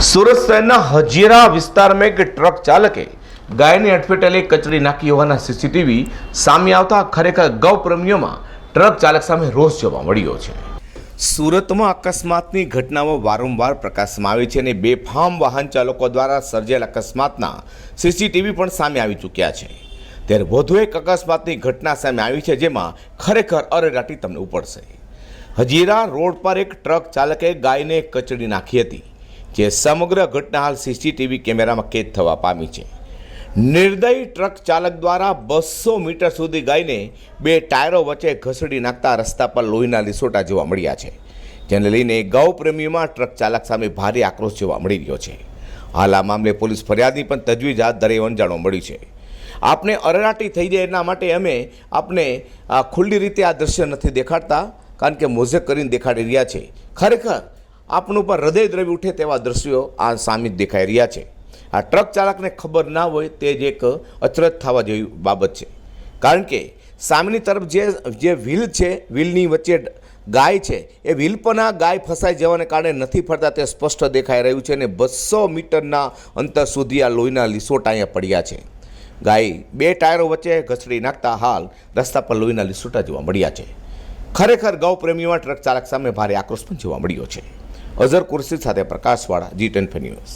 सूरत शहर हजीरा विस्तार में एक ट्रक चालके गाय ने अटफेटे कचड़ी नाखी होवाना सीसीटीवी सामे आवता खरेखर गौ प्रेमीओं में ट्रक चालक सामे रोष जोवा मळ्यो छे। सूरत में अकस्मातनी घटनाओं वारंवार प्रकाशमां आवे छे अने बेफाम वाहन चालको द्वारा सर्जायेल अकस्मातना सीसीटीवी पण सामे आवी चूक्या छे। त्यारे वधु एक अकस्मातनी घटना सामे आवी छे जेमां खरेखर अरेराटी तमने उपड़शे। हजीरा रोड पर एक ट्रक चालके गायने कचड़ी नाखी हती, जे समग्र घटना हाल सीसीटीवी कैमरा में कैद थवा पामी छे। निर्दयी ट्रक चालक द्वारा 200 मीटर सुधी गायने बे टायरों वच्चे घसड़ी नाखता रस्ता पर लोहीना लिसोटा जोवा मळ्या छे, जेने लईने गौ प्रेमीओमां ट्रक चालक सामे भारे आक्रोश जोवा मळी रह्यो छे। हाल आ मामले पोलीस फरियादनी पण तजवीज हाथ धरी जाणवा मळ्युं छे। आपने अरेराटी थई जाय एना माटे अमे आपने खुल्ली रीते आ दृश्य नथी देखाडता, कारण के मोजेक करीने देखाडी रह्या छे। खरेखर आपणुं पर हृदय द्रवी उठे तेवा दृश्यों आ सामे देखाई रह्या छे। आ ट्रक चालक ने खबर ना होय ते ज एक अचरज थवा जेवी बाबत छे, कारण के सामेनी तरफ जे व्हील छे, व्हीलनी वच्चे गाय छे, ए व्हील पરના गाय फसाई जवाने कारणे नथी फरता ते स्पष्ट देखाई रह्युं छे। 200 मीटरना अंतर सुधी आ लोहीना लिसोटा अहींया पड्या छे। गाय बे टायरो वच्चे घसड़ी नाखता हाल रस्ता पर लोहीना लिसोटा जोवा मळ्या छे। खरेखर गौ प्रेमीओमां ट्रक चालक सामे भारे आक्रोश पण जोवा मळ्यो छे। अजहर कुर्सी साथे प्रकाशवाड़ा, G10 न्यूज़।